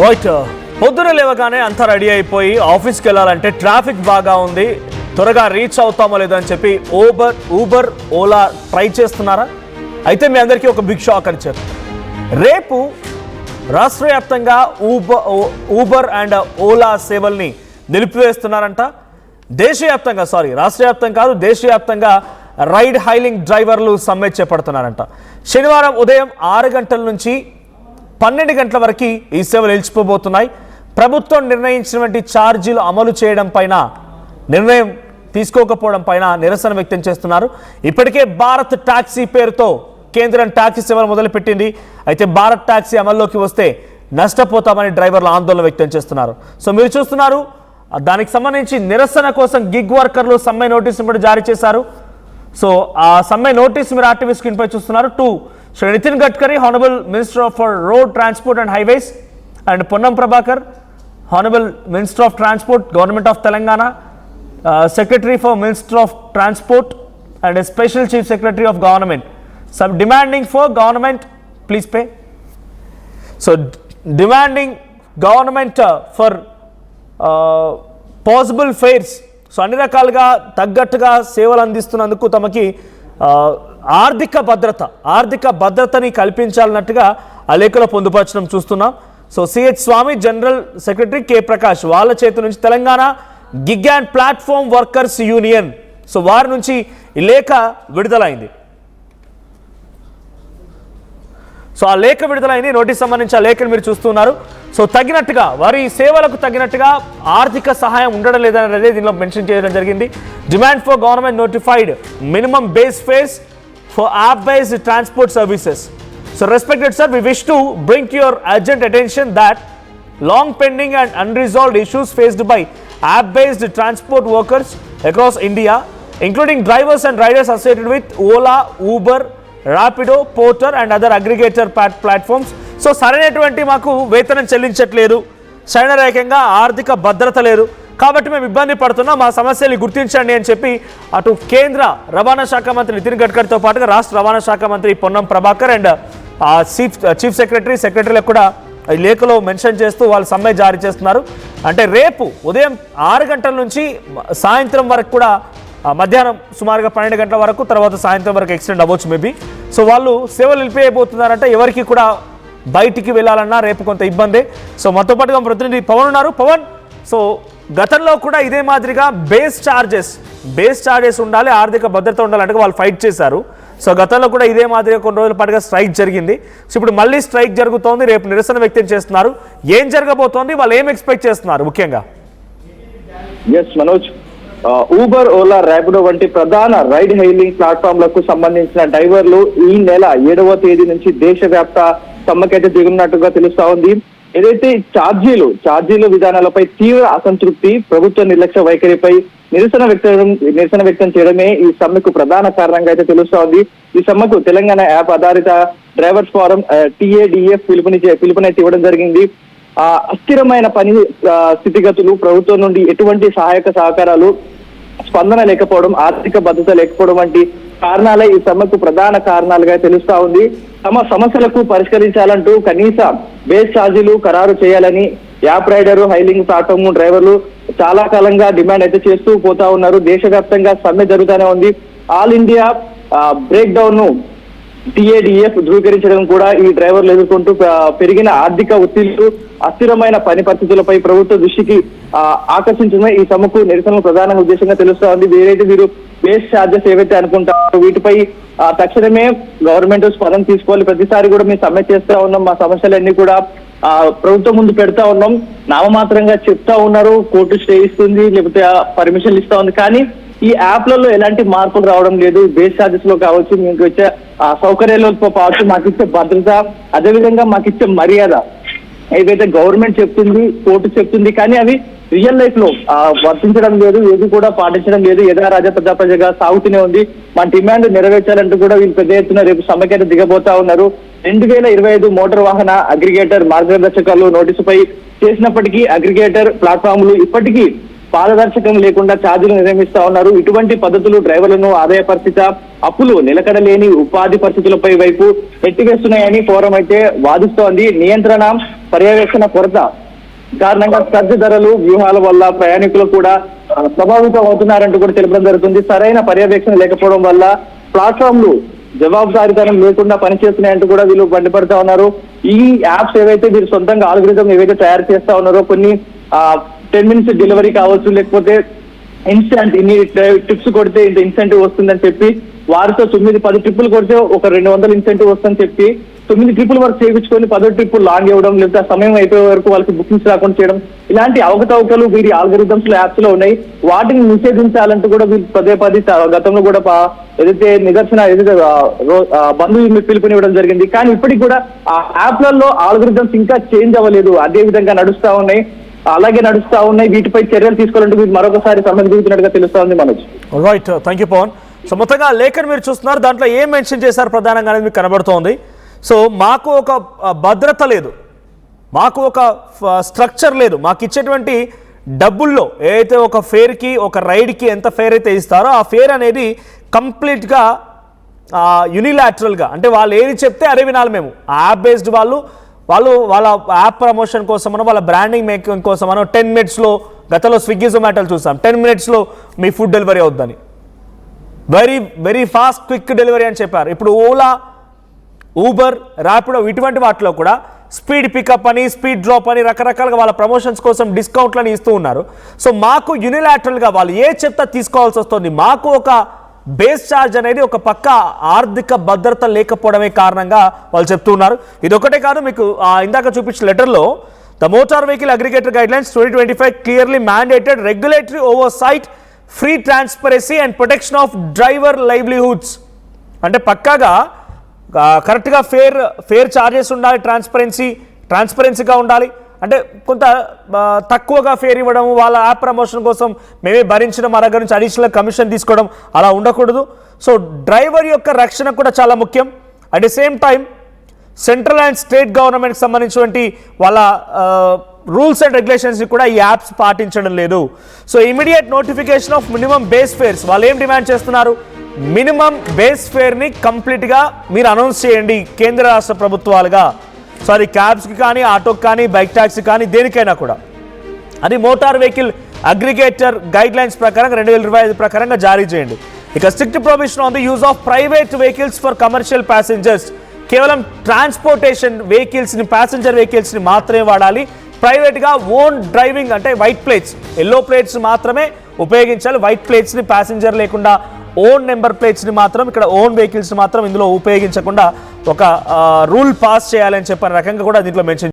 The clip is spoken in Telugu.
రైట్, పొద్దున లేవగానే అంతా రెడీ అయిపోయి ఆఫీస్కి వెళ్ళాలంటే ట్రాఫిక్ బాగా ఉంది, త్వరగా రీచ్ అవుతామో లేదో అని చెప్పి ఊబర్ ఓలా ట్రై చేస్తున్నారా? అయితే మీ అందరికీ ఒక బిగ్ షాక్ అని చెప్పి రేపు రాష్ట్ర వ్యాప్తంగా ఊబర్ అండ్ ఓలా సేవల్ని నిలిపివేస్తున్నారంట. దేశవ్యాప్తంగా, రాష్ట్ర వ్యాప్తం కాదు, దేశవ్యాప్తంగా రైడ్ హైలింగ్ డ్రైవర్లు సమ్మె చేపడుతున్నారంట. శనివారం ఉదయం 6 గంటల నుంచి 12 గంటల వరకు ఈ సేవలు నిలిచిపోబోతున్నాయి. ప్రభుత్వం నిర్ణయించినటువంటి ఛార్జీలు అమలు చేయడం పైన, నిర్ణయం తీసుకోకపోవడం పైన నిరసన వ్యక్తం చేస్తున్నారు. ఇప్పటికే భారత్ టాక్సీ పేరుతో కేంద్రం టాక్సీ సేవలు మొదలుపెట్టింది. అయితే భారత్ టాక్సీ అమల్లోకి వస్తే నష్టపోతామని డ్రైవర్లు ఆందోళన వ్యక్తం చేస్తున్నారు. సో మీరు చూస్తున్నారు, దానికి సంబంధించి నిరసన కోసం గిగ్ వర్కర్లు సమ్మె నోటీసు కూడా జారీ చేశారు. సో ఆ సమ్మె నోటీసు మీరు ఆర్టీవీ స్క్రీన్ పై చూస్తున్నారు. To Shri Nitin Gadkari, honourable minister for road transport and highways, and Ponnam Prabhakar, honourable minister of transport, government of Telangana, secretary for minister of transport and special chief secretary of government, demanding for government, please pay. So demanding government for possible fares. So అన్ని రకాలుగా తగ్గట్టుగా సేవలు అందిస్తున్నందుకు తమకి ఆర్థిక భద్రతని కల్పించాలన్నట్టుగా ఆ లేఖలో పొందుపరచడం చూస్తున్నాం. సో సిహెచ్ స్వామి, జనరల్ సెక్రటరీ కె ప్రకాష్, వాళ్ళ చేతి నుంచి Telangana gig and platform workers union, so వారి నుంచి ఈ లేఖ విడుదలైంది. సో ఆ లేఖ విడుదలైంది, నోటీస్ సంబంధించి ఆ లేఖను మీరు చూస్తున్నారు. సో తగినట్టుగా వారి సేవలకు తగినట్టుగా ఆర్థిక సహాయం ఉండడం లేదనేది దీనిలో మెన్షన్ చేయడం జరిగింది. Demand for government notified minimum base fares for app based transport services. So respected sir, we wish to bring to your urgent attention that long pending and unresolved issues faced by app based transport workers across India, including drivers and riders associated with Ola, Uber, Rapido, Porter and other aggregator platforms. So సరైనటువంటి మాకు వేతనం చెల్లించట్లేదు, సరైన ఆర్థిక భద్రత లేదు, కాబట్టి మేము ఇబ్బంది పడుతున్నాం, మా సమస్యలు గుర్తించండి అని చెప్పి అటు కేంద్ర రవాణా శాఖ మంత్రి నితిన్ గడ్కరీతో పాటుగా రాష్ట్ర రవాణా శాఖ మంత్రి పొన్నం ప్రభాకర్ అండ్ చీఫ్ సెక్రటరీలకు కూడా ఈ లేఖలో మెన్షన్ చేస్తూ వాళ్ళు సమ్మె జారీ చేస్తున్నారు. అంటే రేపు ఉదయం 6 గంటల నుంచి సాయంత్రం వరకు కూడా, మధ్యాహ్నం సుమారుగా 12 గంటల వరకు, తర్వాత సాయంత్రం వరకు ఎక్స్టెండ్ అవ్వచ్చు మేబీ. సో వాళ్ళు సేవలు నిలిపివేయబోతున్నారంటే ఎవరికి కూడా బయటికి వెళ్ళాలన్నా రేపు కొంత ఇబ్బందే. సో మనతో పాటుగా ప్రతినిధి పవన్ ఉన్నారు. పవన్, సో గతంలో కూడా ఇదే మాదిరిగా బేస్ ఛార్జెస్ ఉండాలి, ఆర్థిక భద్రత ఉండాలంటే వాళ్ళు ఫైట్ చేశారు. సో గతంలో కూడా ఇదే మాదిరిగా కొన్ని రోజుల పాటుగా స్ట్రైక్ జరిగింది. సో ఇప్పుడు మళ్ళీ స్ట్రైక్ జరుగుతోంది, రేపు నిరసన వ్యక్తం చేస్తున్నారు. ఏం జరగబోతోంది, వాళ్ళు ఏం ఎక్స్పెక్ట్ చేస్తున్నారు ముఖ్యంగా? మనోజ్, ఊబర్, ఓలా, ర్యాపిడో వంటి ప్రధాన రైడ్ హైలింగ్ ప్లాట్ఫామ్లకు సంబంధించిన డ్రైవర్లు ఈ నెల 7వ తేదీ నుంచి దేశవ్యాప్త సమ్మెకైతే దిగున్నట్టుగా తెలుస్తా ఉంది. ఏదైతే ఛార్జీలు విధానాలపై తీవ్ర అసంతృప్తి, ప్రభుత్వ నిర్లక్ష్య వైఖరిపై నిరసన వ్యక్తం చేయడమే ఈ సమ్మెకు ప్రధాన కారణంగా అయితే తెలుస్తా ఉంది. ఈ సమ్మెకు తెలంగాణ యాప్ ఆధారిత డ్రైవర్స్ ఫోరం TADF పిలుపునైతే ఇవ్వడం జరిగింది. అస్థిరమైన పని స్థితిగతులు, ప్రభుత్వం నుండి ఎటువంటి సహాయక సహకారాలు, స్పందన లేకపోవడం, ఆర్థిక భద్రత లేకపోవడం వంటి కారణాలే ఈ సమ్మెకు ప్రధాన కారణాలుగా తెలుస్తా ఉంది. తమ సమస్యలకు పరిష్కరించాలంటూ కనీస బేస్ ఛార్జీలు ఖరారు చేయాలని యాప్ రైడర్, హైలింగ్ ప్లాట్ఫామ్ డ్రైవర్లు చాలా కాలంగా డిమాండ్ అయితే చేస్తూ పోతా ఉన్నారు. దేశవ్యాప్తంగా సమ్మె జరుగుతూనే ఉంది. ఆల్ ఇండియా బ్రేక్ డౌన్ ను TADF ధృవీకరించడం కూడా ఈ డ్రైవర్లు ఎదుర్కొంటూ పెరిగిన ఆర్థిక ఒత్తిళ్లు, అస్థిరమైన పని పరిస్థితులపై ప్రభుత్వ దృష్టికి ఆకర్షించడమే ఈ సమ్మెకు నిరసన ప్రధాన ఉద్దేశంగా తెలుస్తా ఉంది. ఏదైతే మీరు బేస్ ఛార్జెస్ ఏవైతే అనుకుంటారో వీటిపై తక్షణమే గవర్నమెంట్ స్పందన తీసుకోవాలి. ప్రతిసారి కూడా మేము సమ్మె చేస్తా ఉన్నాం, మా సమస్యలన్నీ కూడా ప్రభుత్వం ముందు పెడతా ఉన్నాం, నామమాత్రంగా చెప్తా ఉన్నారు, కోర్టు స్టే ఇస్తుంది, లేకపోతే పర్మిషన్లు ఇస్తా ఉంది, కానీ ఈ యాప్లలో ఎలాంటి మార్పులు రావడం లేదు. బేస్ ఛార్జెస్ లో కావచ్చు, మీకు వచ్చే సౌకర్యాలతో కావచ్చు, మాకు ఇచ్చే భద్రత, అదేవిధంగా మాకు ఇచ్చే మర్యాద ఏదైతే గవర్నమెంట్ చెప్తుంది, కోర్టు చెప్తుంది, కానీ అవి రియల్ లైఫ్ లో వర్తించడం లేదు, ఏది కూడా పాటించడం లేదు. యథా రాజా ప్రజాగా సాగుతూనే ఉంది. మా డిమాండ్ నెరవేర్చాలంటూ కూడా వీళ్ళు పెద్ద ఎత్తున రేపు సమ్మెకైతే దిగబోతా ఉన్నారు. 2025 మోటార్ వాహన అగ్రిగేటర్ మార్గదర్శకాలు నోటీసుపై చేసినప్పటికీ అగ్రిగేటర్ ప్లాట్ఫామ్లు ఇప్పటికీ పారదర్శకం లేకుండా ఛార్జీలు నిర్ణయిస్తా ఉన్నారు. ఇటువంటి పద్ధతులు డ్రైవర్లను ఆదాయ పరిస్థితి, అప్పులు, నిలకడలేని ఉపాధి పరిస్థితులపై వైపు నెట్టివేస్తున్నాయని ఫోరం అయితే వాదిస్తోంది. నియంత్రణ, పర్యవేక్షణ కొరత కారణంగా సర్జ ధరలు, వ్యూహాల వల్ల ప్రయాణికులు కూడా ప్రభావితం అవుతున్నారంటూ కూడా తెలపడం జరుగుతుంది. సరైన పర్యవేక్షణ లేకపోవడం వల్ల ప్లాట్ఫామ్లు జవాబుదారీతనం లేకుండా పనిచేస్తున్నాయంటూ కూడా వీళ్ళు మండిపడతా ఉన్నారు. ఈ యాప్స్ ఏవైతే వీరు సొంతంగా ఆల్గోరిథం ఏవైతే తయారు చేస్తా ఉన్నారో, కొన్ని 10 minutes డెలివరీ కావచ్చు, లేకపోతే ఇన్స్టెంట్ ఇన్ని ట్రిప్స్ కొడితే ఇంత ఇన్సెంటివ్ వస్తుందని చెప్పి వారితో 9-10 ట్రిప్పులు కొడితే ఒక 200 ఇన్సెంటివ్ వస్తుందని చెప్పి 9 ట్రిప్పుల వరకు చేయించుకొని 10వ ట్రిప్ లాంగ్ ఇవ్వడం, లేదా సమయం అయిపోయే వరకు వాళ్ళకి బుకింగ్స్ రాకుండా చేయడం, ఇలాంటి అవకతవకలు వీరి ఆల్గోరిథమ్స్ లో యాప్స్ లో ఉన్నాయి. వాటిని నిషేధించాలంటూ కూడా వీళ్ళు పదే గతంలో కూడా ఏదైతే నిదర్శన బంధువులు పిలుపునివ్వడం జరిగింది. కానీ ఇప్పటికి కూడా ఆ యాప్లలో ఆల్గోరిథమ్స్ ఇంకా చేంజ్ అవ్వలేదు, అదే విధంగా నడుస్తా ఉన్నాయి. వీటిపై చర్యలు తీసుకోవాలంటే మీరు మరొకసారి సమ్మెకు దిగుతున్నట్టుగా తెలుస్తా ఉంది. Manoj, right, thank you Pawan. So మొత్తంగా లేఖను మీరు చూస్తున్నారు, దాంట్లో ఏం మెన్షన్ చేశారు ప్రధానంగా అనేది మీకు కనబడుతోంది. సో మాకు ఒక భద్రత లేదు, మాకు ఒక స్ట్రక్చర్ లేదు, మాకు ఇచ్చేటువంటి డబ్బుల్లో ఏదైతే ఒక ఫేర్కి, ఒక రైడ్కి ఎంత ఫేర్ అయితే ఇస్తారో ఆ ఫేర్ అనేది కంప్లీట్గా యూనిలాటరల్గా, అంటే వాళ్ళు ఏది చెప్తే అదే వినాలి. మేము యాప్ బేస్డ్ వాళ్ళు వాళ్ళ యాప్ ప్రమోషన్ కోసమనో, వాళ్ళ బ్రాండింగ్ మేకింగ్ కోసమనో 10 minutesలో, గతంలో స్విగ్గీ జొమాటోలు చూసాం 10 minutesలో మీ ఫుడ్ డెలివరీ అవుద్దని, వెరీ ఫాస్ట్ క్విక్ డెలివరీ అని చెప్పారు. ఇప్పుడు ఓలా, ఊబర్, ర్యాపిడో ఇటువంటి వాటిలో కూడా స్పీడ్ పికప్ అని, స్పీడ్ డ్రాప్ అని రకరకాలుగా వాళ్ళ ప్రమోషన్స్ కోసం డిస్కౌంట్లని ఇస్తూ ఉన్నారు. సో మాకు యూనిలాటరల్గా వాళ్ళు ఏ చెప్తా తీసుకోవాల్సి వస్తుంది. మాకు ఒక బేస్ ఛార్జ్ అనేది ఒక పక్క ఆర్థిక భద్రత లేకపోవడమే కారణంగా వాళ్ళు చెప్తున్నారు. ఇది ఒకటే కాదు, మీకు ఇందాక చూపించిన లెటర్లో the motor vehicle aggregator guidelines 2025 clearly mandated regulatory oversight, free transparency and protection of driver livelihoods. అంటే పక్కాగా కరెక్ట్గా ఫేర్ ఛార్జెస్ ఉండాలి, ట్రాన్స్పరెన్సీగా ఉండాలి. అంటే కొంత తక్కువగా ఫేర్ ఇవ్వడం, వాళ్ళ యాప్ ప్రమోషన్ కోసం మేమే భరించడం, మా దగ్గర నుంచి అడిషనల్ కమిషన్ తీసుకోవడం అలా ఉండకూడదు. సో డ్రైవర్ యొక్క రక్షణ కూడా చాలా ముఖ్యం. At the same time central and state గవర్నమెంట్కి సంబంధించినటువంటి వాళ్ళ రూల్స్ అండ్ రెగ్యులేషన్స్ కూడా ఈ యాప్స్ పాటించడం లేదు. So immediate notification off minimum base fares, వాళ్ళు ఏం డిమాండ్ చేస్తున్నారు? మినిమం బేస్ ఫేర్ని కంప్లీట్గా మీరు అనౌన్స్ చేయండి కేంద్ర రాష్ట్ర ప్రభుత్వాలుగా. సో అది క్యాబ్స్కి కానీ, ఆటోకి కానీ, బైక్ ట్యాక్సీ కానీ, దేనికైనా కూడా అది మోటార్ వెహికల్ అగ్రిగేటర్ గైడ్లైన్స్ ప్రకారం 2025 ప్రకారంగా జారీ చేయండి. ఇక strict prohibition on the use of private vehicles for commercial passengers, కేవలం ట్రాన్స్పోర్టేషన్ వెహికల్స్ని, ప్యాసింజర్ వెహికల్స్ని మాత్రమే వాడాలి. ప్రైవేట్గా ఓన్ డ్రైవింగ్ అంటే వైట్ ప్లేట్స్, ఎల్లో ప్లేట్స్ మాత్రమే ఉపయోగించాలి. వైట్ ప్లేట్స్ని, ప్యాసింజర్ లేకుండా ఓన్ నెంబర్ ప్లేట్స్ని మాత్రం, ఇక్కడ ఓన్ వెహికల్స్ని మాత్రం ఇందులో ఉపయోగించకుండా ఒక రూల్ పాస్ చేయాలని చెప్పిన రకంగా కూడా దీంట్లో మెన్షన్